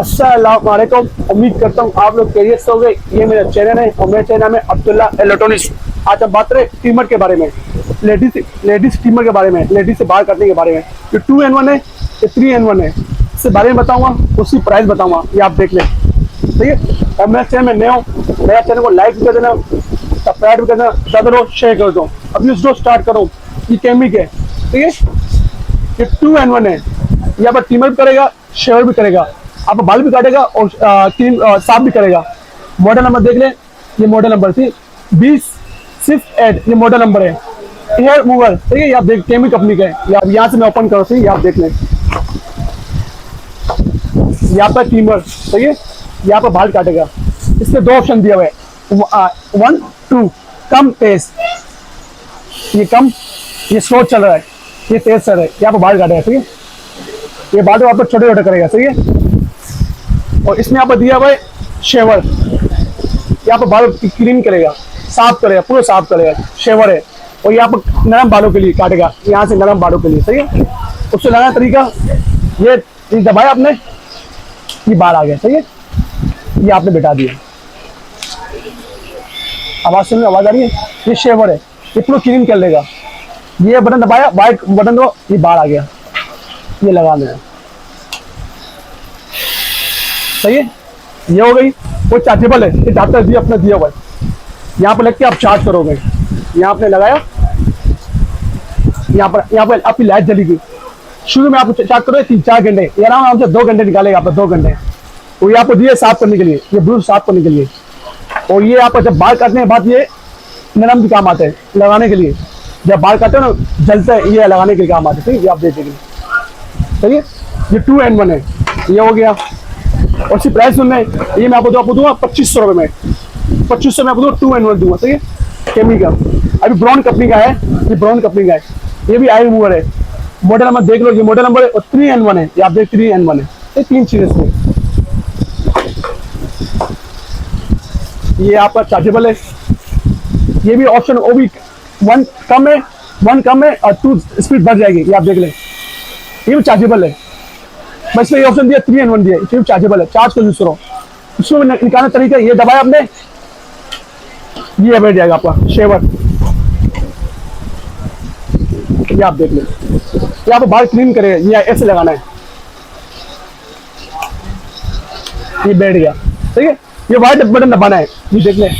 अस्सलाम वालेकुम। उम्मीद करता हूँ आप लोग खैरियत से होंगे। ये मेरा चैनल है और मेरे चैनल में अब्दुल्ला इलेक्ट्रॉनिक्स। आज हम बात करें स्टीमर के बारे में, लेडीज स्टीमर के बारे में, लेडीज से बाहर करने के बारे में। ये 2 in 1 है, ये 3 in 1 है। इसके बारे में बताऊंगा, उसकी प्राइस बताऊंगा, ये आप देख लें। ठीक है, और मेरे चैनल में नए हो, मेरा चैनल को लाइक भी कर देना, सब्सक्राइब भी कर देना, ज़्यादा लोग शेयर कर दो। अभी उसको स्टार्ट करो। ये केमिक है, ठीक है। ये 2 in 1 है। यहाँ पर स्टीमर भी करेगा, शेवर भी करेगा, आप बाल भी काटेगा और क्रीम साफ भी करेगा। मॉडल नंबर देख लें, ये मॉडल नंबर थी 2068, ये मॉडल नंबर है। हेयर मूवर, ठीक है, ये आप देख केमी कंपनी का है। आप यहाँ से मैं ओपन करो, ये आप देख लें। यहाँ पर क्रीमर, ठीक है, यहाँ पर बाल काटेगा। इसमें 2 ऑप्शन दिया हुआ है, 1 2। कम तेज, ये कम, ये स्लो चल रहा है, ये तेज चल रहा है। यहाँ पर बाल काटेगा, ठीक है। ये बाल को आप छोटे छोटे करेगा, ठीक है। और इसमें यहाँ पर दिया हुआ है शेवर, यहाँ पर बालों की क्लीन करेगा, साफ करेगा, पूरा साफ करेगा, शेवर है। और यहाँ पर नरम बालों के लिए काटेगा, यहाँ से नरम बालों के लिए, सही है। उससे लगाना तरीका, ये दबाया आपने, ये बाल आ गया, सही है। ये आपने बिठा दिया, आवाज सुन, आवाज आ रही है। ये शेवर है, ये पूरा क्लीन कर लेगा। ये बटन दबाया, वाइट बटन दो, ये बाल आ गया, ये लगा देना, सही है। ये हो गई। वो चार्जेबल है, ये डॉक्टर जी अपने दिया हुआ है। यहाँ पर लग के आप चार्ज करोगे, यहाँ आपने लगाया, यहाँ पर आपकी लाइट जलेगी। शुरू में आप चार्ज करोगे 3-4 घंटे, ये आराम से 2 घंटे निकालेगा, आप 2 घंटे। तो ये आपको दिए साफ करने के लिए, ये ब्रूश साफ करने के लिए। और ये आप जब बाल काटने के बाद ये नरम भी काम आते हैं लगाने के लिए। जब बाल काटते हो ना, जलते हैं, ये लगाने के लिए काम आते हैं, ठीक है। ये आप देख लीजिए, सही है। ये 2 in 1 है, ये हो गया। और इसकी प्राइस सुनना है, ये मैं आपको दूंगा 2500 रुपये में। 2500 में आपको 2 in 1 दूंगा, सही है। केमी का अभी ब्राउन कंपनी का है, ये ब्राउन कंपनी का है। ये भी आई मूवर है, मॉडल नंबर देख लो, ये मॉडल नंबर है। और 3 in 1 है, ये आप देख 3 in 1 है। ये 3 चीजें इसमें, ये आपका चार्जेबल है। ये भी ऑप्शन, वो भी 1 कम है, 1 कम है और 2 स्पीड बढ़ जाएगी, ये आप देख लें। ये भी चार्जेबल है, बस ये ऑप्शन दिया 3 in 1 दिया, ये भी चार्जेबल है, चार्ज को यूज करो। इसको निकालने तरीका, ये दबाया आपने, ये बैठ जाएगा आपका शेवर, ये आप देख लें। ये आप बाल क्लीन करेगा, ये ऐसे लगाना है, ये बैठ गया, ठीक है। ये वाइट बटन दबाना है, ये देख लें।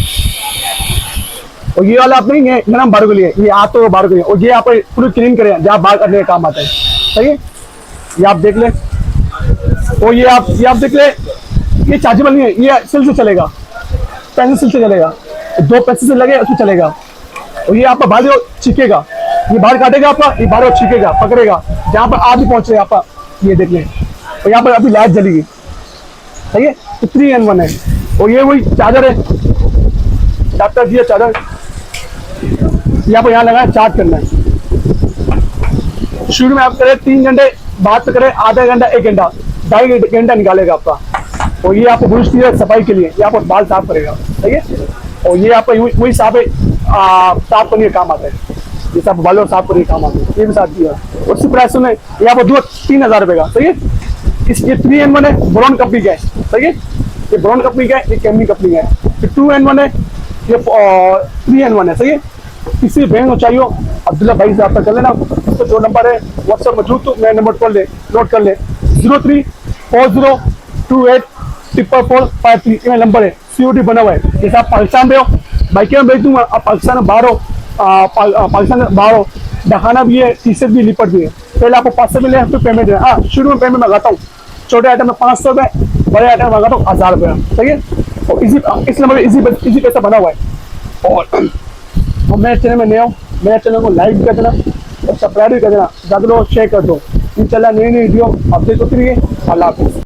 और ये वाला आप नहीं है नरम बालों के लिए, ये हाथों बालों के लिए। और ये आप पूरी क्लीन करें, जहाँ बाल करने का काम आता है, सही है। ये आप देख लें। और ये आप देख ले, ये चार्जेबल नहीं है, ये सिल से चलेगा, पेंसिल से चलेगा, 2 पैसे से लगे उसमें चलेगा। और ये आपका बाल छीकेगा, ये बाल काटेगा आपका, ये बाल छीकेगा, पकड़ेगा, जहाँ पर आप भी पहुंचे आपका, ये देख लें। और यहाँ पर अभी लाइट जलेगी, सही है। तो 3 in 1 है। और ये वही चार्जर है, डॉक्टर जी चार्जर, यहाँ पर यहाँ लगाए, चार्ज करना है। शुरू में आप करें 3 घंटे, बाद में करें आधा घंटा, 1 घंटा, 2.5 घंटा निकालेगा आपका। और ये आपको ब्रश दिया सफाई के लिए, ये आपको बाल साफ करेगा, ठीक है। और ये आपका वही साफ है, साफ करने का काम आता है, ये सब बालों साफ करने का काम आता है, ये भी साथ दिया। और उसकी प्राइस सुने, ये आपको दूंगा 3000 रुपये का, सही है। ये 3 in 1 है, ब्राउन कंपनी का है, सही है। ये ब्राउन कंपनी का है, ये केमी कंपनी का है। ये 2 in 1 है, ये 3 in 1 है, सही है। किसी बहन को चाहिए अब्दुल्ला भाई से आप कर लेना। तो जो नंबर है व्हाट्सएप मौजूद, तो मेरा नंबर कर ले, नोट कर ले, 0340284453, ये नंबर है। COD बना हुआ है। जैसे आप पाकिस्तान में हो, बाइक में भेज दूंगा, आप पाकिस्तान में बाहर हो, पाकिस्तान में बाहर हो, दखाना भी है, टी-शर्ट भी, लिपट भी है। पहले आपको 500 मिले, फिर पेमेंट है। हाँ, शुरू में पेमेंट लगाता हूँ, छोटे आइटम में 500 रुपये, बड़े आइटम में लगाता हूँ 1000 रुपये, सही है। और इस नंबर पर इजी पैसा बना हुआ है। और मेरे चैनल में नए हो, मेरे चैनल को लाइक भी कर देना और सब्सक्राइब भी कर देना, ज़्यादा लोग शेयर कर दो। इंशाल्लाह नई वीडियो अपडेट होती रही है। अल्लाह हाफिज़।